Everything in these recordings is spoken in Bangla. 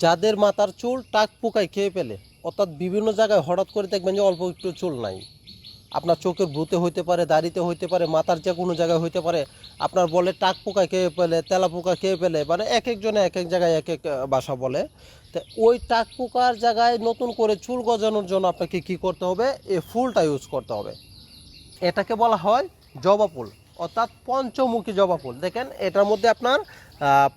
যাদের মাথার চুল টাক পোকায় খেয়ে ফেলে, অর্থাৎ বিভিন্ন জায়গায় হঠাৎ করে দেখবেন যে অল্প একটু চুল নাই, আপনার চোখের ভ্রুতে হইতে পারে, দাড়িতে হইতে পারে, মাথার যে কোনো জায়গায় হইতে পারে, আপনার বলে টাক পোকা খেয়ে ফেলে, তেলা পোকা খেয়ে ফেলে, মানে এক একজনে এক এক জায়গায় এক এক ভাষা বলে। তো ওই টাক পোকার জায়গায় নতুন করে চুল গজানোর জন্য আপনাকে কি করতে হবে, এই ফুলটা ইউজ করতে হবে। এটাকে বলা হয় জবা ফুল, অর্থাৎ পঞ্চমুখী জবা ফুল। দেখেন এটার মধ্যে আপনার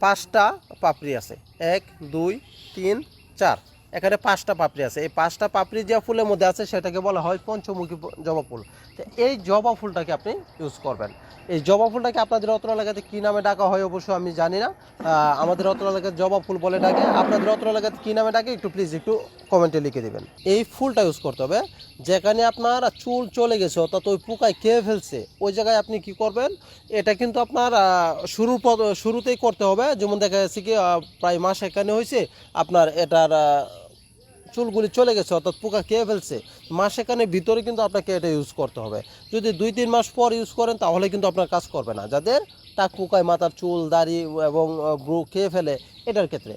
5টা পাপড়ি আছে, 1 2 3 4, এখানে 5টা পাপড়ি আছে। এই 5টা পাপড়ি যে ফুলের মধ্যে আছে সেটাকে বলা হয় পঞ্চমুখী জবা ফুল। তো এই জবা ফুলটাকে আপনি ইউজ করবেন। এই জবা ফুলটাকে আপনাদের অত্র এলাকাতে কী নামে ডাকা হয় অবশ্য আমি জানি না। আমাদের অত্র এলাকায় জবা ফুল বলে ডাকে, আপনাদের অত্র এলাকাতে কী নামে ডাকে একটু প্লিজ একটু কমেন্টে লিখে দেবেন। এই ফুলটা ইউজ করতে হবে। যেখানে আপনার চুল চলে গেছে, অর্থাৎ ওই পোকায় খেয়ে ফেলছে, ওই জায়গায় আপনি কি করবেন, এটা কিন্তু আপনার শুরুতেই করতে হবে। যেমন দেখা যাচ্ছে কি প্রায় মাস এখানে হয়েছে, আপনার এটার চুলগুলি চলে গেছে, অর্থাৎ পোকা খেয়ে ফেলছে, মাসেখানের ভিতরে কিন্তু আপনাকে এটা ইউজ করতে হবে। যদি 2-3 মাস পর ইউজ করেন তাহলে কিন্তু আপনার কাজ করবে না। যাদের টাক পোকায় মাথার চুল, দাড়ি এবং ব্রু খেয়ে ফেলে, এটার ক্ষেত্রে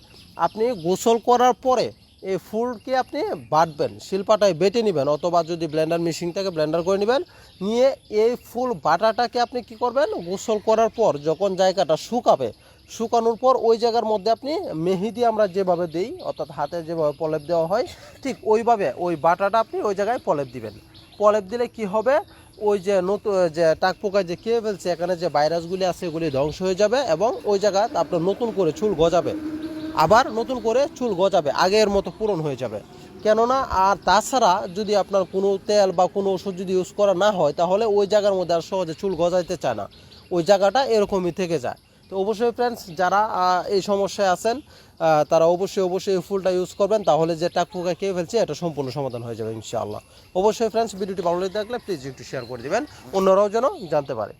আপনি গোসল করার পরে এই ফুলকে আপনি বাটবেন, শিলপাটায় বেটে নেবেন, অথবা যদি ব্লেন্ডার মেশিন থেকে ব্লেন্ডার করে নেবেন, নিয়ে এই ফুল বাটাটাকে আপনি কি করবেন, গোসল করার পর যখন জায়গাটা শুকাবে, শুকানোর পর ওই জায়গার মধ্যে আপনি মেহেদি আমরা যেভাবে দিই, অর্থাৎ হাতে যেভাবে প্রলেপ দেওয়া হয়, ঠিক ওইভাবে ওই বাটাটা আপনি ওই জায়গায় প্রলেপ দিবেন। প্রলেপ দিলে কি হবে, ওই যে নতুন যে টাক পোকায় যে খেয়ে ফেলছে, এখানে যে ভাইরাসগুলি আছে এগুলি ধ্বংস হয়ে যাবে, এবং ওই জায়গায় আপনার নতুন করে চুল গজাবে, আবার নতুন করে চুল গজাবে, আগের মতো পূরণ হয়ে যাবে। কেননা আর তাছাড়া যদি আপনার কোনো তেল বা কোনো ওষুধ যদি ইউজ করা না হয়, তাহলে ওই জায়গার মধ্যে আর সহজে চুল গজাইতে চায় না, ওই জায়গাটা এরকমই থেকে যায়। তো অবশ্যই ফ্রেন্ডস, যারা এই সমস্যায় আছেন তারা অবশ্যই এই ফুলটা ইউজ করবেন, তাহলে যে টাক পোকা খেয়ে ফেলছে এটা সম্পূর্ণ সমাধান হয়ে যাবে ইনশাআল্লাহ। অবশ্যই ফ্রেন্ডস, ভিডিওটি ভালো লেগে থাকলে প্লিজ একটু শেয়ার করে দিবেন, অন্যরাও যেন জানতে পারে।